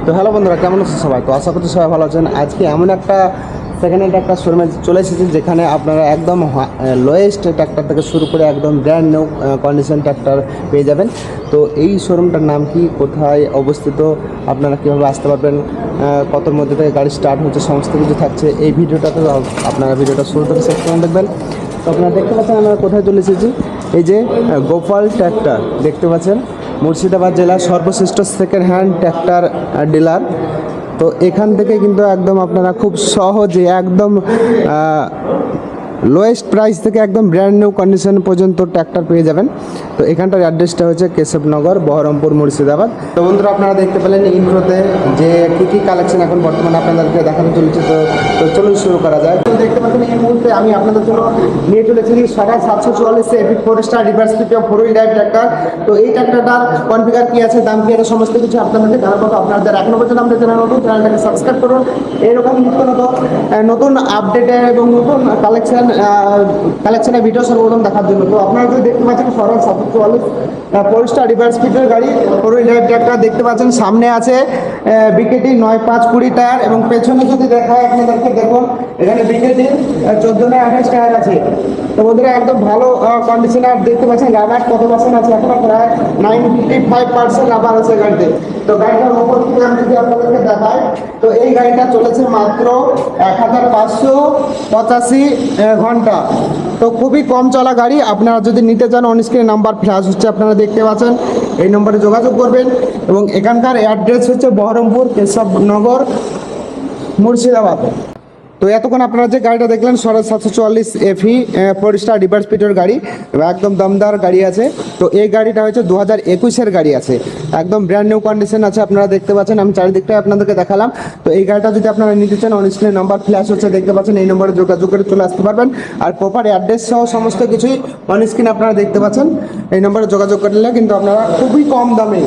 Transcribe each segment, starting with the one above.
তো হ্যালো বন্ধুরা, কেমন আছেন সবাই? তো আশা করছি সবাই ভালো আছেন। আজকে এমন একটা সেকেন্ড হ্যান্ড একটা শোরুমে চলে এসেছি যেখানে আপনারা একদম লোয়েস্ট ট্র্যাক্টর থেকে শুরু করে একদম ব্র্যান্ড নিউ কন্ডিশন ট্র্যাক্টর পেয়ে যাবেন। তো এই শোরুমটার নাম কি, কোথায় অবস্থিত, আপনারা কীভাবে আসতে পারবেন, কতর মধ্যে থেকে গাড়ি স্টার্ট হচ্ছে, সমস্ত কিছু থাকছে এই ভিডিওটাতে। আপনারা ভিডিওটা শুরু থেকে শেষ পর্যন্ত দেখবেন। তো আপনারা দেখতে পাচ্ছেন আমরা কোথায় চলে এসেছি। এই যে গোপাল ট্র্যাক্টর দেখতে পাচ্ছেন, মুর্শিদাবাদ জেলার সর্বশ্রেষ্ঠ সেকেন্ড হ্যান্ড ট্র্যাক্টর ডিলার। তো এখান থেকে কিন্তু একদম আপনারা খুব সহজে একদম লোয়েস্ট প্রাইস থেকে একদম ব্র্যান্ড নিউ কন্ডিশন পর্যন্ত ট্র্যাক্টর পেয়ে যাবেন। তো এখানটার অ্যাড্রেসটা হচ্ছে কেশবনগর, বহরমপুর, মুর্শিদাবাদ। তো বন্ধুরা, আপনারা দেখতে পেলেন ইন্ট্রোতে যে কী কালেকশন এখন বর্তমানে আপনাদেরকে দেখাতে চলেছে। তো চলুন শুরু করা যায়। তো দেখতে পাচ্ছেন এই মুহূর্তে আমি আপনাদের জন্য নিয়ে চলেছি সকাল 744 epic 4 star reverse pickup 4 wheel drive tractor. তো এই ট্র্যাক্টরটার কনফিগার কী আছে, দাম কী আছে, সমস্ত কিছু আপনাদেরকে জানাবো। তো আপনারা যারা এখনো পর্যন্ত আমাদের চ্যানেলটাকে সাবস্ক্রাইব করুন এরকম নতুন আপডেটে এবং নতুন কালেকশনের ভিডিও সর্বপ্রথম দেখার জন্য। তো আপনারা যদি দেখতে পাচ্ছেন সকাল 744 4 স্টার রিভার্স পিকআপ গাড়ি 4 হুইল ড্রাইভ ট্র্যাক্টর দেখতে পাচ্ছেন। সামনে আছে বিকেটি 9520 টায়ার এবং পেছনে যদি দেখায় আপনাদেরকে, দেখুন এখানে বিকেটি 14/28 টায়ার আছে। তো বন্ধুরা, একদম ভালো কন্ডিশনে দেখতে পাচ্ছেন। রাবার কত পার্সেন্ট আছে? এখন প্রায় 95% রাবার আছে গাড়িতে। তো গাড়িটার ওপর থেকে আমি যদি আপনাদেরকে দেখাই, তো এই গাড়িটা চলেছে মাত্র 1585 ঘন্টা। তো খুবই কম চলা গাড়ি। আপনারা যদি নিতে চান, অন স্ক্রিনে নাম্বার ফ্ল্যাশ হচ্ছে, আপনারা দেখতে পাচ্ছেন, এই নম্বরে যোগাযোগ করবেন। এবং এখানকার অ্যাড্রেস হচ্ছে বহরমপুর, কেশবনগর, মুর্শিদাবাদ। তো এতক্ষণ আপনারা যে গাড়িটা দেখলেন 744 এফি 4 স্টার রিভার্স পিটের গাড়ি, একদম দমদার গাড়ি আছে। তো এই গাড়িটা হচ্ছে 2021-এর গাড়ি আছে, একদম ব্র্যান্ড নিউ কন্ডিশন আছে। আপনারা দেখতে পাচ্ছেন, আমি চারিদিকটাই আপনাদেরকে দেখালাম। তো এই গাড়িটা যদি আপনারা নিতে চান, অন স্ক্রিনে নাম্বার ফ্ল্যাশ হচ্ছে, দেখতে পাচ্ছেন, এই নম্বরে যোগাযোগ করে চলে আসতে পারবেন। আর প্রপার অ্যাড্রেস সহ সমস্ত কিছুই অন স্ক্রিনে আপনারা দেখতে পাচ্ছেন। এই নম্বরে যোগাযোগ করলে কিন্তু আপনারা খুবই কম দামে,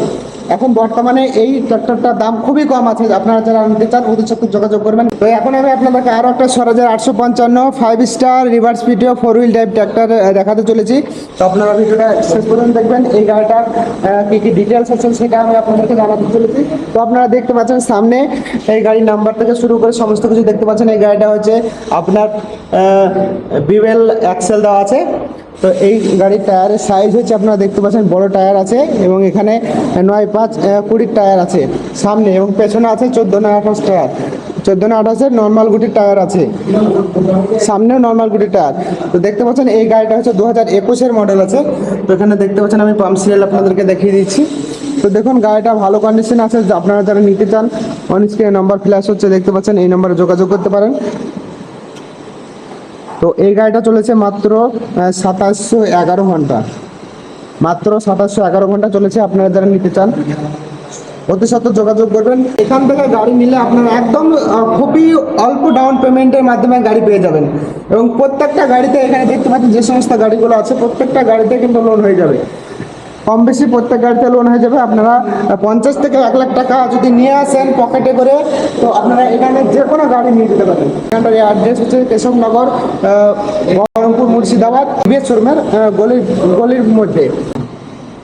এখন বর্তমানে এই ট্র্যাক্টরটার দাম খুবই কম আছে। আপনারা যারা নিতে চান ওদের সাথে যোগাযোগ করবেন। তো এখন আমি আপনাদেরকে আরও একটা 6855 5 star reverse পিটিও 4 wheel drive tractor দেখাতে চলেছি। তো আপনারা ভিডিওটা শেষ পর্যন্ত দেখবেন। এই গাড়িটার কী ডিটেলস আছে সেটা আমি আপনাদেরকে জানাতে চলেছি। তো আপনারা দেখতে পাচ্ছেন সামনে এই গাড়ির নাম্বার থেকে শুরু করে সমস্ত কিছু দেখতে পাচ্ছেন। এই গাড়িটা হচ্ছে আপনার বিওয়েল অ্যাক্সেল দেওয়া আছে। তো এই গাড়ির টায়ারের সাইজ হচ্ছে, আপনারা দেখতে পাচ্ছেন, বড় টায়ার আছে এবং এখানে 9/5-20 টায়ার আছে সামনে, এবং পেছনে আছে 14/28 টায়ার। 14/28-এর নর্মাল গুটির টায়ার আছে, সামনেও নর্মাল গুটির টায়ার। তো দেখতে পাচ্ছেন এই গাড়িটা হচ্ছে 2021-এর মডেল আছে। তো এখানে দেখতে পাচ্ছেন আমি পাম্প সিরিয়াল আপনাদেরকে দেখিয়ে দিচ্ছি। তো দেখুন গাড়িটা ভালো কন্ডিশন আছে। আপনারা যারা নিতে চান, অন স্ক্রিনে নাম্বার ফ্ল্যাশ হচ্ছে, দেখতে পাচ্ছেন, এই নম্বরে যোগাযোগ করতে পারেন। তো এই গাড়িটা চলেছে মাত্র 2711 ঘন্টা, মাত্র 2711 ঘন্টা চলেছে। আপনারা যারা নিতে চান ওদের সাথে যোগাযোগ করবেন। এখান থেকে গাড়ি নিলে আপনারা একদম খুবই অল্প ডাউন পেমেন্টের মাধ্যমে গাড়ি পেয়ে যাবেন। এবং প্রত্যেকটা গাড়িতে, এখানে দেখতে পাচ্ছেন যে সমস্ত গাড়িগুলো আছে, প্রত্যেকটা গাড়িতে কিন্তু লোন হয়ে যাবে, কম বেশি প্রত্যেক গাড়িতে লোন হয়ে যাবে। আপনারা 50 থেকে 1 লাখ টাকা যদি নিয়ে আসেন পকেটে করে, তো আপনারা এখানে যে কোনো গাড়ি নিয়ে যেতে পারেন। এখানটার অ্যাড্রেস হচ্ছে কেশবনগর, বহরমপুর, মুর্শিদাবাদ, বিএস শোরুমের গলির মধ্যে।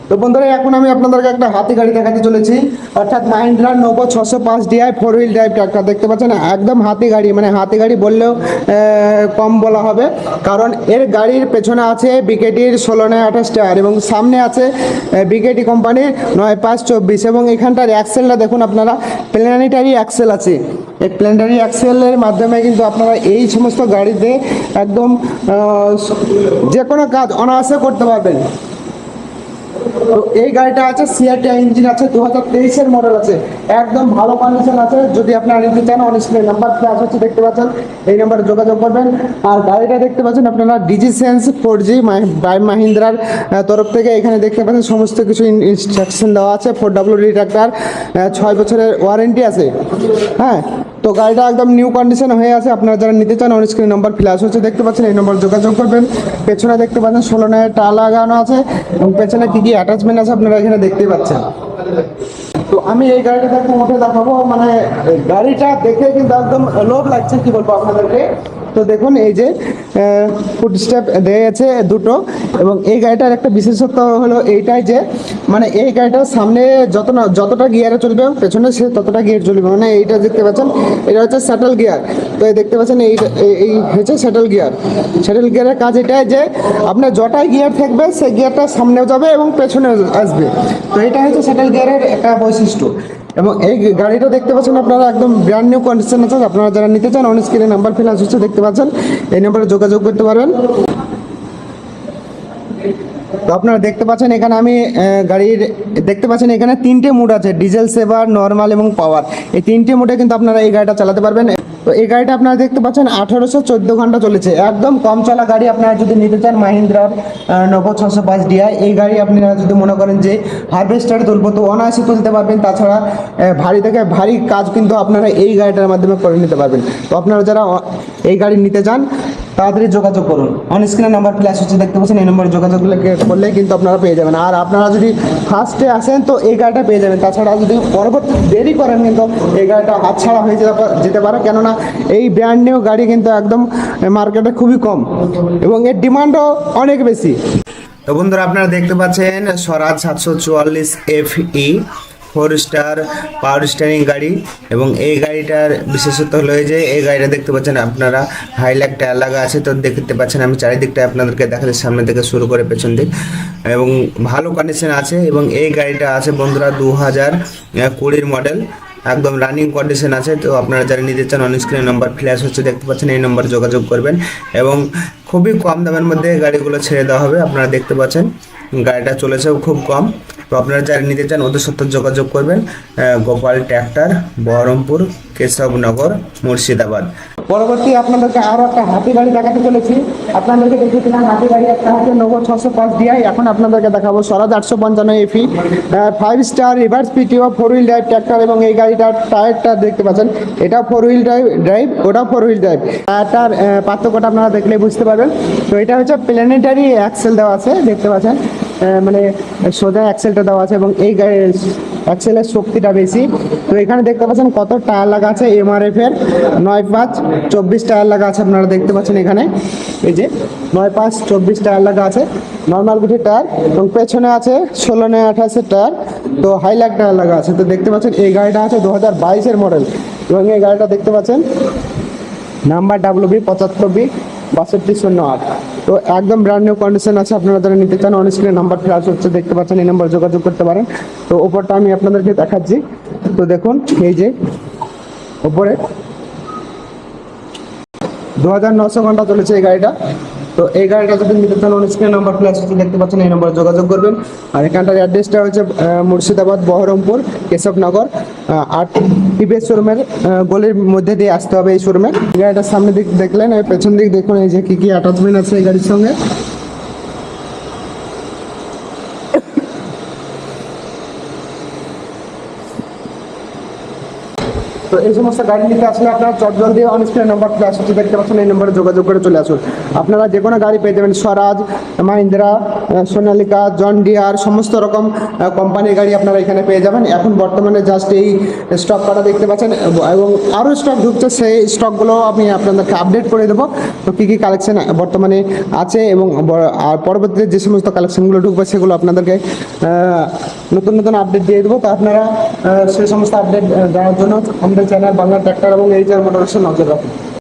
তো বন্ধুরা, এখন আমি আপনাদেরকে একটা হাতি গাড়ি দেখাতে চলেছি, অর্থাৎ Mahindra Novo 605 DI 4 wheel drive tractor. দেখতে পাচ্ছেন একদম হাতি গাড়ি, মানে হাতি গাড়ি বললেও কম বলা হবে, কারণ এর গাড়ির পেছনে আছে বিকেটির 16/28 টায়ার এবং সামনে আছে বিকেটি কোম্পানির 9/5-24। এবং এখানটার অ্যাক্সেলটা দেখুন আপনারা, প্ল্যানেটারি অ্যাক্সেল আছে। এই প্ল্যানেটারি অ্যাক্সেলের মাধ্যমে কিন্তু আপনারা এই সমস্ত গাড়িতে একদম যে কোনো কাজ অনায়াসে করতে পারবেন। তো এই গাড়িটা আছে সিআরটি ইঞ্জিন আছে, 2023-এর মডেল আছে, একদম ভালো কন্ডিশন আছে। যদি আপনারা নিতে চান, অন স্ক্রিনে নাম্বার ফ্ল্যাশ হচ্ছে, দেখতে পাচ্ছেন, এই নাম্বারে যোগাযোগ করবেন। আর গাড়িটা দেখতে পাচ্ছেন আপনারা ডিজিসেন্স 4G বাই মাহিন্দ্রার তরফ থেকে। এখানে দেখতে পাচ্ছেন সমস্ত কিছু ইনস্ট্রাকশন দেওয়া আছে। 4WD ট্র্যাক্টর, 6 বছরের ওয়ারেন্টি আছে। হ্যাঁ, তো গাড়িটা একদম নিউ কন্ডিশন হয়ে আছে। আপনারা যারা নিতে চান, অন স্ক্রিন নাম্বার ফ্ল্যাশ হচ্ছে, দেখতে পাচ্ছেন, এই নম্বর যোগাযোগ করবেন। পেছনে দেখতে পাচ্ছেন 16 টায়ার লাগানো আছে এবং পেছনে কী কী অ্যাটাচমেন্ট আছে আপনারা এখানে দেখতেই পাচ্ছেন। তো আমি এই গাড়িটা একটু উঠে দেখাবো, মানে গাড়িটা দেখে কিন্তু একদম লোভ লাগছে, কি বলবো আপনাদেরকে। তো দেখুন এই যে ফুট স্টেপ দেয়া আছে দুটো, এবং এই গাড়িটার একটা বিশেষত্ব হলো এইটাই যে মানে এই গাড়িটার সামনে যতটা গিয়ারে চলবে পেছনে সে ততটা গিয়ার চলবে। মানে এইটা দেখতে পাচ্ছেন, এটা হচ্ছে স্যাটেল গিয়ার। তো এই দেখতে পাচ্ছেন এই হচ্ছে স্যাটেল গিয়ার। স্যাটেল গিয়ারের কাজ এটাই যে আপনার যটাই গিয়ার থাকবে সেই গিয়ারটা সামনেও যাবে এবং পেছনে আসবে। তো এটা হচ্ছে স্যাটেল গিয়ারের একটা বৈশিষ্ট্য। এবং এই গাড়িটা দেখতে পাচ্ছেন আপনারা একদম ব্র্যান্ড নিউ কন্ডিশন আছে। আপনারা যারা নিতে চান অন স্ক্রিনে নাম্বার ফ্ল্যাশ হচ্ছে দেখতে পাচ্ছেন, এই নম্বরে যোগাযোগ করতে পারবেন। তো আপনারা দেখতে পাচ্ছেন এখানে আমি গাড়ির দেখতে পাচ্ছেন এখানে 3টে মোড আছে, ডিজেল, সেভার, নর্মাল এবং পাওয়ার। এই 3টে মোডে কিন্তু আপনারা এই গাড়িটা চালাতে পারবেন। তো এই গাড়িটা আপনারা দেখতে পাচ্ছেন 1814 ঘন্টা চলেছে, একদম কম চলা গাড়ি। আপনারা যদি নিতে চান মাহিন্দ্রার নভো 605 ডিআই, এই গাড়ি আপনারা যদি মনে করেন যে হারভেস্টারে তুলবো তো অনায়াসে তুলতে পারবেন। তাছাড়া ভারী থেকে ভারী কাজ কিন্তু আপনারা এই গাড়িটার মাধ্যমে করে নিতে পারবেন। তো আপনারা যারা এই গাড়ি নিতে চান তাড়াতাড়ি যোগাযোগ করুন। অন স্ক্রিনে নাম্বার ফ্ল্যাশ হচ্ছে দেখতে পাচ্ছেন, এই নম্বরে যোগাযোগ করলে কিন্তু আপনারা পেয়ে যাবেন। আর আপনারা যদি ফার্স্টে আসেন তো এই গাড়িটা পেয়ে যাবেন। তাছাড়া যদি পরবর্তী দেরি করেন কিন্তু এই গাড়িটা হাতছাড়া হয়ে যেতে পারে, কেননা এই ব্র্যান্ড নিউ গাড়ি কিন্তু একদম মার্কেটে খুবই কম এবং এর ডিমান্ডও অনেক বেশি। তো বন্ধুরা আপনারা দেখতে পাচ্ছেন স্বরাজ 744 FE 4 স্টার পাওয়ার স্টিয়ারিং গাড়ি। এবং এই গাড়িটার বিশেষত্ব হলো যে এই গাড়িটা দেখতে পাচ্ছেন আপনারা হাইলাক টায়ার লাগা আছে। তো দেখতে পাচ্ছেন আমি চারিদিকটা আপনাদেরকে দেখাচ্ছি, সামনে থেকে শুরু করে পেছন দিক, এবং ভালো কন্ডিশন আছে। এবং এই গাড়িটা আছে বন্ধুরা 2020 মডেল, একদম রানিং কন্ডিশন আছে। তো আপনারা যারা নিতে চান অন স্ক্রিনে নাম্বার ফ্ল্যাশ হচ্ছে দেখতে পাচ্ছেন, এই নম্বরে যোগাযোগ করবেন। এবং খুবই কম দামের মধ্যে গাড়িগুলো ছেড়ে দেওয়া হবে। আপনারা দেখতে পাচ্ছেন গাড়িটা চলেছেও খুব কম। তো আপনারা যারা নিতে চান ওদের সাথে যোগাযোগ করবেন। গোপাল ট্র্যাক্টর, বহরমপুর, কেশবনগর, মুর্শিদাবাদ। পরবর্তী আপনাদেরকে আরও একটা হাতি গাড়ি দেখাতে চলেছি। আপনাদেরকে দেখেছিলাম হাতি গাড়ি একটা হচ্ছে নভো 605 ডিআই, এখন আপনাদেরকে দেখাবো স্বরাজ 855 FE 5 star reverse পিটিও 4 wheel drive tractor. এবং এই গাড়িটার টায়ারটা দেখতে পাচ্ছেন, এটা 4 হুইল ড্রাইভ, ওটা 4 হুইল ড্রাইভ। টায়ারটার পার্থক্যটা আপনারা দেখলেই বুঝতে পারবেন। তো এটা হচ্ছে প্ল্যানেটারি অ্যাক্সেল দেওয়া আছে, দেখতে পাচ্ছেন মানে সোজা অ্যাক্সেলটা দেওয়া আছে এবং এই অ্যাক্সেলের শক্তিটা বেশি। তো এখানে দেখতে পাচ্ছেন কত টায়ার লাগা আছে, MRF এর 9.5-24 টায়ার লাগা আছে। আপনারা দেখতে পাচ্ছেন এখানে এই যে 9.5-24 টায়ার লাগা আছে, নর্মাল গুটি টায়ার। এবং পেছনে আছে 16-28 টায়ার, তো হাইলাক টায়ার লাগা আছে। তো দেখতে পাচ্ছেন এই গাড়িটা আছে 2022 মডেল। এবং এই গাড়িটা দেখতে পাচ্ছেন নাম্বার WB 75B6208। তো একদম ব্র্যান্ড নিউ কন্ডিশন আছে। আপনারা যারা নিতে চান অন স্ক্রিনে নাম্বার ফ্ল্যাশ হচ্ছে দেখতে পাচ্ছেন, এই নাম্বার যোগাযোগ করতে পারেন। তো ওপরটা আমি আপনাদেরকে দেখাচ্ছি। তো দেখুন এই যে ওপরে 2900 ঘন্টা চলেছে এই গাড়িটা। তো এই গাড়িটা যদি নিতে চান অন স্ক্রিনে নাম্বার ফ্ল্যাশ হচ্ছে দেখতে পাচ্ছেন, এই নাম্বারে যোগাযোগ করবেন। আর এখানটার অ্যাড্রেসটা হচ্ছে মুর্শিদাবাদ, বহরমপুর, কেশবনগর। আর টিভিএস শোরুমের গলির মধ্যে দিয়ে আসতে হবে এই শোরুমে। গাড়িটার সামনে দিক দেখলেন, পেছন দিক দেখুন এই যে কি কি অ্যাটাচমেন্ট আছে এই গাড়ির সঙ্গে। তো এই সমস্ত গাড়ি নিতে আসলে আপনারা চটজলদি অন স্ক্রিনে নাম্বার ফ্ল্যাশ হচ্ছে দেখতে পাচ্ছেন, এই নম্বরে যোগাযোগ করে চলে আসুন। আপনারা যে কোনো গাড়ি পেয়ে যাবেন, স্বরাজ, মাহিন্দ্রা, সোনালিকা, জন ডিয়ার, সমস্ত রকম কোম্পানির গাড়ি আপনারা এখানে পেয়ে যাবেন। এখন বর্তমানে জাস্ট এই স্টক করা দেখতে পাচ্ছেন এবং আরও স্টক ঢুকছে, সেই স্টকগুলো আমি আপনাদেরকে আপডেট করে দেবো। তো কী কী কালেকশন বর্তমানে আছে এবং আর পরবর্তীতে যে সমস্ত কালেকশনগুলো ঢুকবে সেগুলো আপনাদেরকে নতুন নতুন আপডেট দিয়ে দেবো। তো আপনারা সেই সমস্ত আপডেট দেওয়ার জন্য আমাদের চ্যানেল বাংলা ট্র্যাক্টর এবং এইচআর মোটরসে নজর রাখুন।